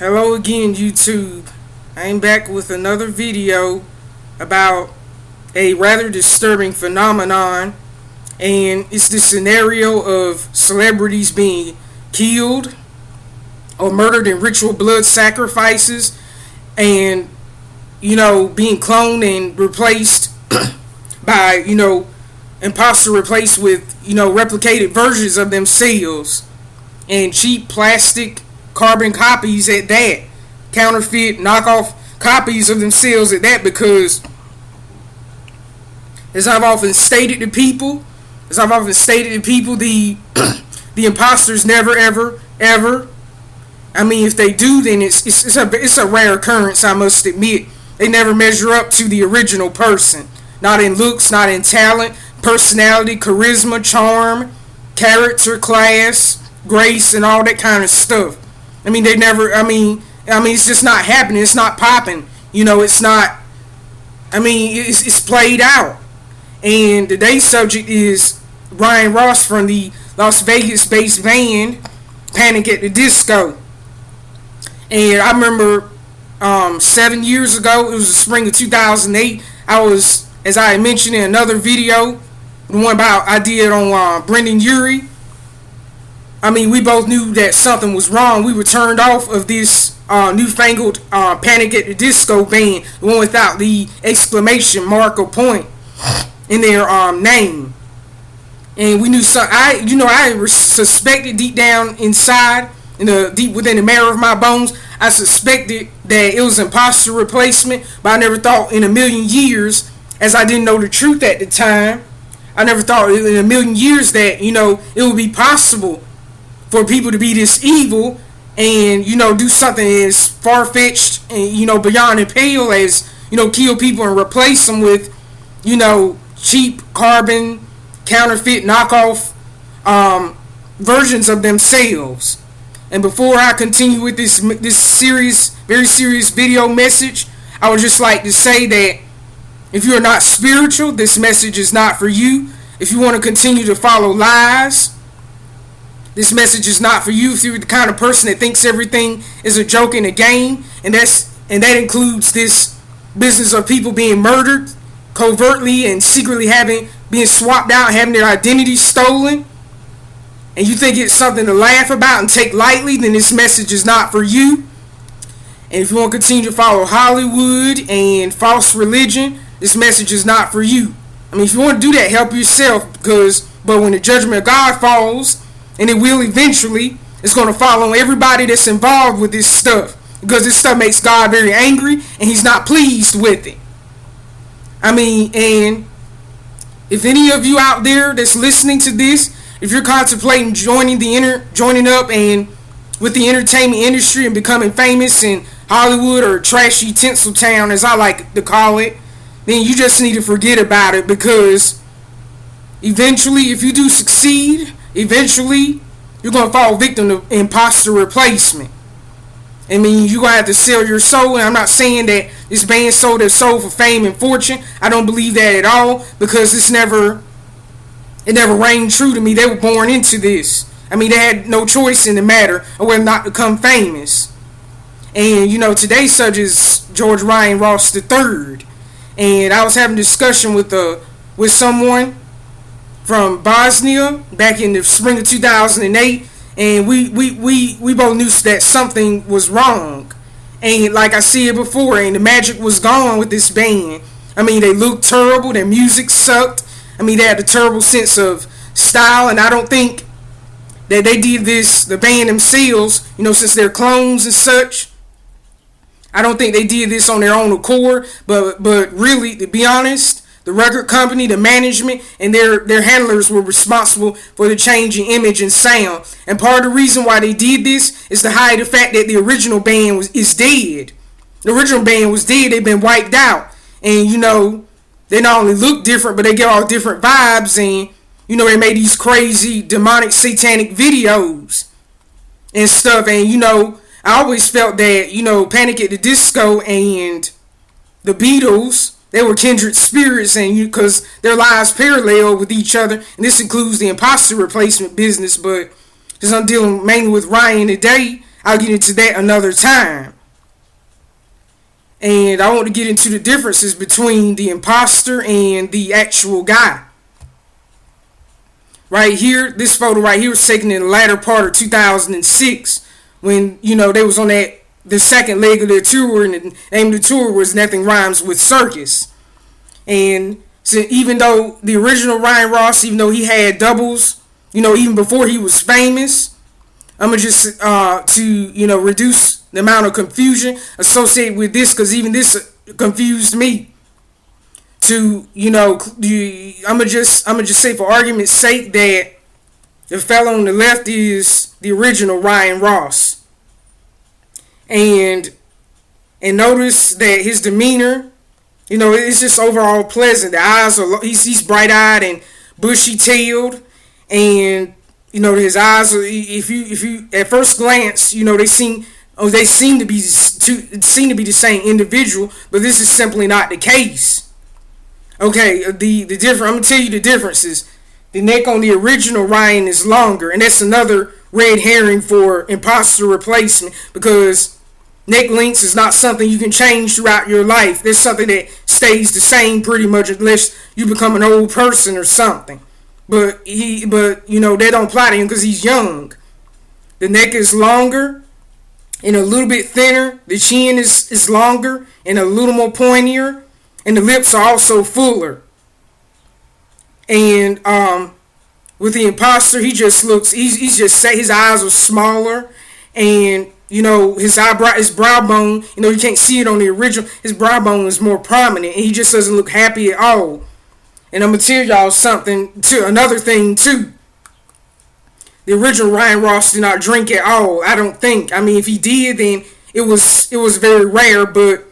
Hello again, YouTube. I'm back with another video about a rather disturbing phenomenon, and it's the scenario of celebrities being killed or murdered in ritual blood sacrifices, and being cloned and replaced by imposter, replaced with replicated versions of themselves, and cheap plastic carbon copies at that, counterfeit knockoff copies of themselves at that, because as I've often stated to people, the the imposters never ever, if they do, then it's a rare occurrence, I must admit. They never measure up to the original person, not in looks, not in talent, personality, charisma, charm, character, class, grace, and all that kind of stuff. They never, it's just not happening. It's not popping. It's not, it's played out. And today's subject is Ryan Ross from the Las Vegas-based band Panic at the Disco. And I remember 7 years ago, it was the spring of 2008, I was, as I had mentioned in another video, the one about I did on Brendan Urie. We both knew that something was wrong. We were turned off of this newfangled Panic at the Disco band, the one without the exclamation mark or point in their name. And we knew I suspected deep down inside, deep within the marrow of my bones, I suspected that it was imposter replacement, but I never thought in a million years, as I didn't know the truth at the time, I never thought in a million years that, it would be possible for people to be this evil and, do something as far-fetched and, beyond and pale as, kill people and replace them with, cheap carbon, counterfeit, knockoff versions of themselves. And before I continue with this very serious video message, I would just like to say that if you are not spiritual, this message is not for you. If you want to continue to follow lies, this message is not for you. If you're the kind of person that thinks everything is a joke and a game, and that includes this business of people being murdered covertly and secretly being swapped out, having their identity stolen, and you think it's something to laugh about and take lightly, then this message is not for you. And if you want to continue to follow Hollywood and false religion, this message is not for you. If you want to do that, help yourself, but when the judgment of God falls, and it will eventually, it's going to fall on everybody that's involved with this stuff, because this stuff makes God very angry, and he's not pleased with it. And if any of you out there that's listening to this, if you're contemplating joining up and with the entertainment industry and becoming famous in Hollywood or trashy Tinseltown, as I like to call it, then you just need to forget about it, because eventually, if you do succeed, eventually you're going to fall victim to imposter replacement. You're going to have to sell your soul, and I'm not saying that this band sold their soul for fame and fortune. I don't believe that at all, because it never rang true to me. They were born into this. They had no choice in the matter of whether or not to become famous. And today's subject is George Ryan Ross III. And I was having a discussion with someone from Bosnia back in the spring of 2008, and we both knew that something was wrong. And like I said before, and the magic was gone with this band. They looked terrible, their music sucked. They had a terrible sense of style, and I don't think that they did this, the band themselves, since they're clones and such. I don't think they did this on their own accord, but really, to be honest, the record company, the management, and their handlers were responsible for the change in image and sound. And part of the reason why they did this is to hide the fact that the original band is dead. The original band was dead. They've been wiped out. And, they not only look different, but they get all different vibes. And, they made these crazy, demonic, satanic videos and stuff. And, I always felt that, Panic at the Disco and the Beatles, they were kindred spirits, and because their lives parallel with each other, and this includes the imposter replacement business. But since I'm dealing mainly with Ryan today, I'll get into that another time. And I want to get into the differences between the imposter and the actual guy. Right here, this photo right here was taken in the latter part of 2006 when, they was on the second leg of their tour, and the name of the tour was Nothing Rhymes with Circus. And so even though the original Ryan Ross, even though he had doubles, even before he was famous, I'm going to just, to, reduce the amount of confusion associated with this, because even this confused me. I'm gonna just say, for argument's sake, that the fellow on the left is the original Ryan Ross, and notice that his demeanor, it's just overall pleasant. The eyes are he's bright eyed and bushy tailed, and his eyes are, if you at first glance, they seem to be the same individual, but this is simply not the case. Okay, the different. I'm gonna tell you the differences. The neck on the original Ryan is longer, and that's another red herring for imposter replacement, because neck lengths is not something you can change throughout your life. There's something that stays the same pretty much unless you become an old person or something. But they don't apply to him because he's young. The neck is longer and a little bit thinner. The chin is longer and a little more pointier. And the lips are also fuller. And with the imposter, he just looks, he's just, his eyes are smaller. And, his brow bone, you can't see it on the original. His brow bone is more prominent. And he just doesn't look happy at all. And I'm going to tell y'all another thing too. The original Ryan Ross did not drink at all, I don't think. I mean, if he did, then it was very rare, but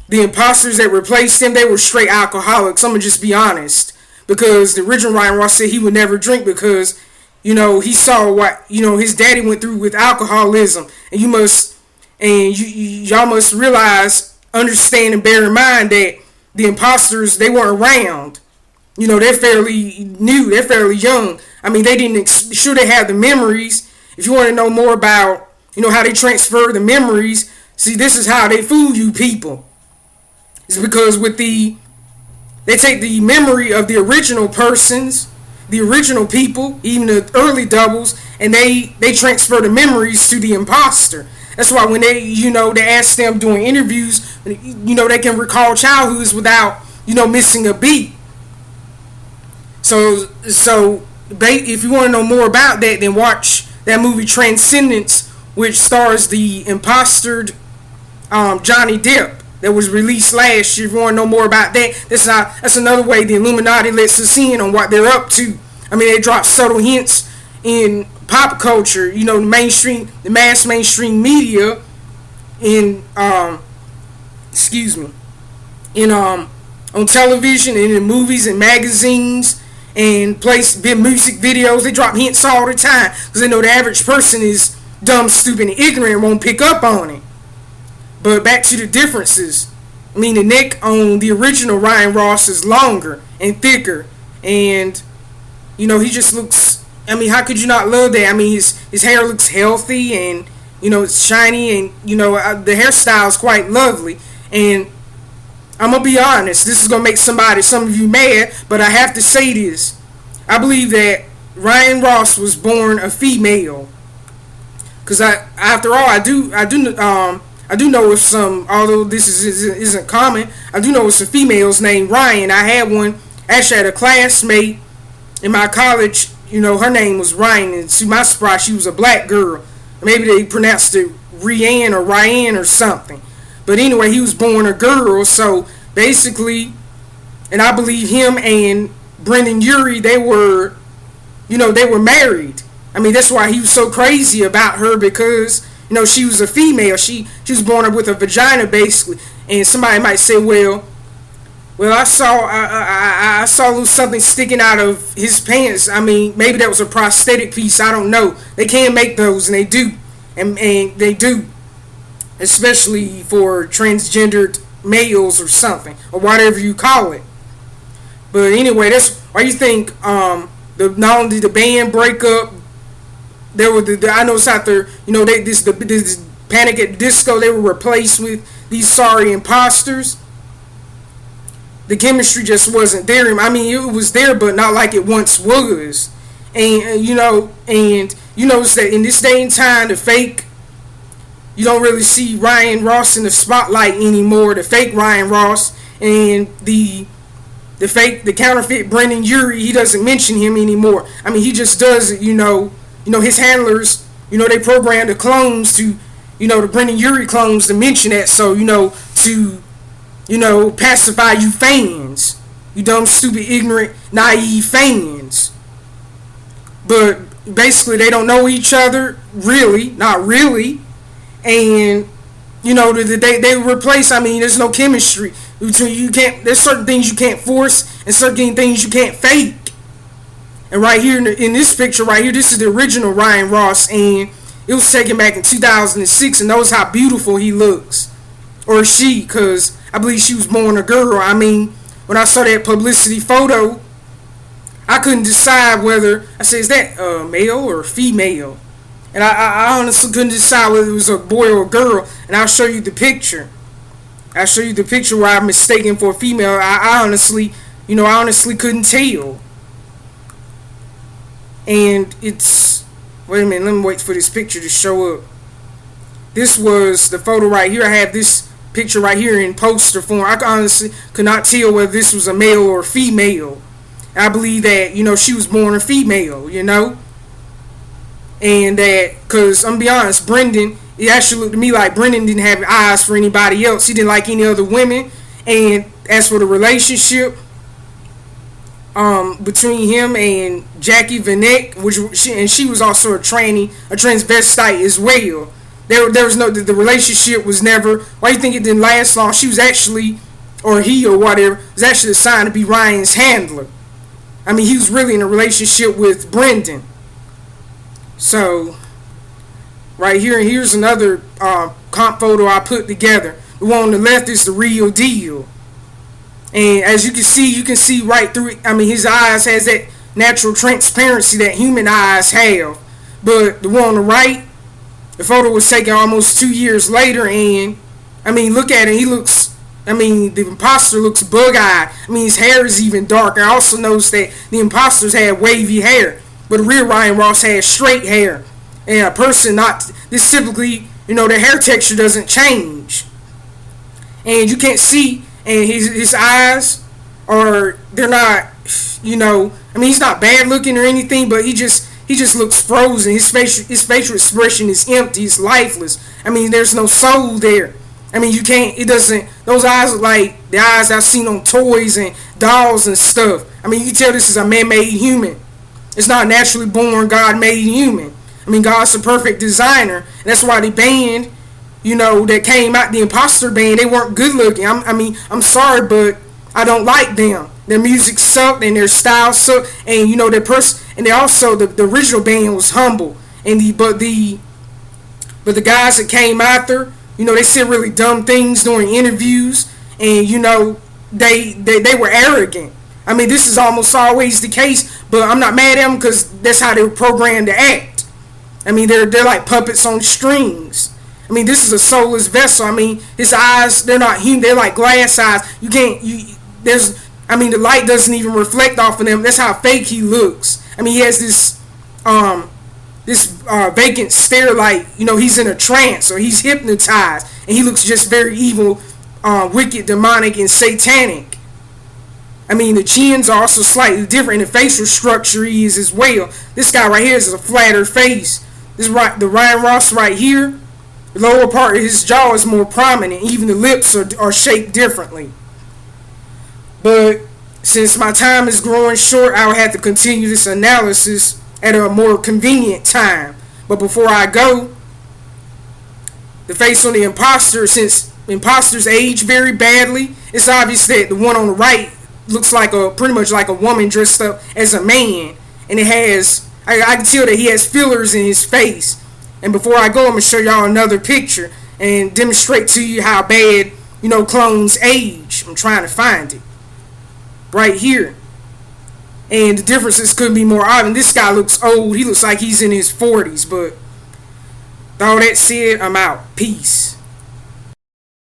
the imposters that replaced him, they were straight alcoholics. I'm going to just be honest. Because the original Ryan Ross said he would never drink because, he saw what, his daddy went through with alcoholism. And y'all must realize, understand, and bear in mind that the imposters, they weren't around. They're fairly new. They're fairly young. I mean, they didn't, sure they have the memories. If you want to know more about, how they transfer the memories, see, this is how they fool you people. It's because they take the memory of the original persons, the original people, even the early doubles, and they transfer the memories to the imposter. That's why when they ask them during interviews, they can recall childhoods without, missing a beat. So if you want to know more about that, then watch that movie Transcendence, which stars the impostered Johnny Depp. That was released last year. If you want to know more about that, that's another way the Illuminati lets us in on what they're up to. I mean, they drop subtle hints in pop culture, the mass mainstream media, on television and in movies and magazines and music videos. They drop hints all the time because they know the average person is dumb, stupid, and ignorant and won't pick up on it. But back to the differences. I mean, the neck on the original Ryan Ross is longer and thicker. And, he just looks, I mean, how could you not love that? I mean, his hair looks healthy and, it's shiny and, the hairstyle is quite lovely. And I'm going to be honest, this is going to make some of you mad, but I have to say this. I believe that Ryan Ross was born a female. Because after all, I do know of some, although this isn't common, I do know of some females named Ryan. I had one, actually had a classmate in my college, her name was Ryan, and to my surprise, she was a black girl. Maybe they pronounced it Ryan or something. But anyway, he was born a girl, so basically, and I believe him and Brendan Urie, they were married. I mean, that's why he was so crazy about her, because she was a female. She was born up with a vagina, basically. And somebody might say, well, I saw a little something sticking out of his pants. I mean, maybe that was a prosthetic piece. I don't know. They can make those, and they do, and they do, especially for transgendered males or something, or whatever you call it. But anyway, that's why you think not only did the band break up there were I noticed after, this Panic at the Disco, they were replaced with these sorry imposters. The chemistry just wasn't there. I mean, it was there, but not like it once was. And you notice that in this day and time, the fake, you don't really see Ryan Ross in the spotlight anymore. The fake Ryan Ross and the counterfeit Brendan Urie, he doesn't mention him anymore. I mean, he just does it. His handlers, they program the clones to, the Brendan Urie clones to mention that, so to pacify you fans, you dumb, stupid, ignorant, naive fans. But basically, they don't know each other, really, not really. And, they replace, I mean, there's no chemistry between, there's certain things you can't force and certain things you can't fake. And right here in this picture right here, this is the original Ryan Ross, and it was taken back in 2006, and notice how beautiful he looks. Or she, because I believe she was born a girl. I mean, when I saw that publicity photo, I couldn't decide whether, I said, is that male or female? And I honestly couldn't decide whether it was a boy or a girl. And I'll show you the picture. I'll show you the picture where I'm mistaken for a female. I honestly couldn't tell. And it's, wait a minute, let me wait for this picture to show up. This was the photo right here. I have this picture right here in poster form. I honestly could not tell whether this was a male or a female. I believe that, she was born a female, And that, because I'm going to be honest, Brendan, it actually looked to me like Brendan didn't have eyes for anybody else. He didn't like any other women. And as for the relationship between him and Jackie Vanek, she was also a transvestite as well. There was the relationship was never, why do you think it didn't last long? She was actually, or he or whatever, was actually assigned to be Ryan's handler. I mean, he was really in a relationship with Brendan. So, right here, and here's another comp photo I put together. The one on the left is the real deal. And as you can see right through it. I mean, his eyes has that natural transparency that human eyes have. But the one on the right, the photo was taken almost 2 years later, and I mean, look at it. He looks, I mean, the imposter looks bug-eyed. I mean, his hair is even darker. I also noticed that the imposters had wavy hair, but the real Ryan Ross had straight hair. And a person not this typically, their hair texture doesn't change, and you can't see. And his eyes are, they're not, I mean, he's not bad looking or anything, but he just looks frozen. His facial expression is empty. It's lifeless. I mean, there's no soul there. I mean, those eyes are like the eyes I've seen on toys and dolls and stuff. I mean, you can tell this is a man-made human. It's not a naturally born, God-made human. I mean, God's a perfect designer, and that's why the band, that came out, the imposter band, they weren't good looking. I'm sorry, but I don't like them. Their music sucked and their style sucked, and their and they also the original band was humble, and but the guys that came after, they said really dumb things during interviews, and they were arrogant. I mean, this is almost always the case, but I'm not mad at them because that's how they were programmed to act. I mean, they're like puppets on strings. I mean, this is a soulless vessel. I mean, his eyes, they're not human. They're like glass eyes. The light doesn't even reflect off of them. That's how fake he looks. I mean, he has this vacant stare like, he's in a trance or he's hypnotized. And he looks just very evil, wicked, demonic, and satanic. I mean, the chins are also slightly different. And the facial structure he is as well. This guy right here is a flatter face. The Ryan Ross right here, the lower part of his jaw is more prominent. Even the lips are shaped differently. But since my time is growing short, I will have to continue this analysis at a more convenient time. But before I go, the face on the imposter, since imposters age very badly, it's obvious that the one on the right looks like pretty much like a woman dressed up as a man. And it has, I can tell that he has fillers in his face. And before I go, I'm going to show y'all another picture and demonstrate to you how bad, clones age. I'm trying to find it. Right here. And the differences couldn't be more obvious. This guy looks old. He looks like he's in his 40s. But all that said, I'm out. Peace.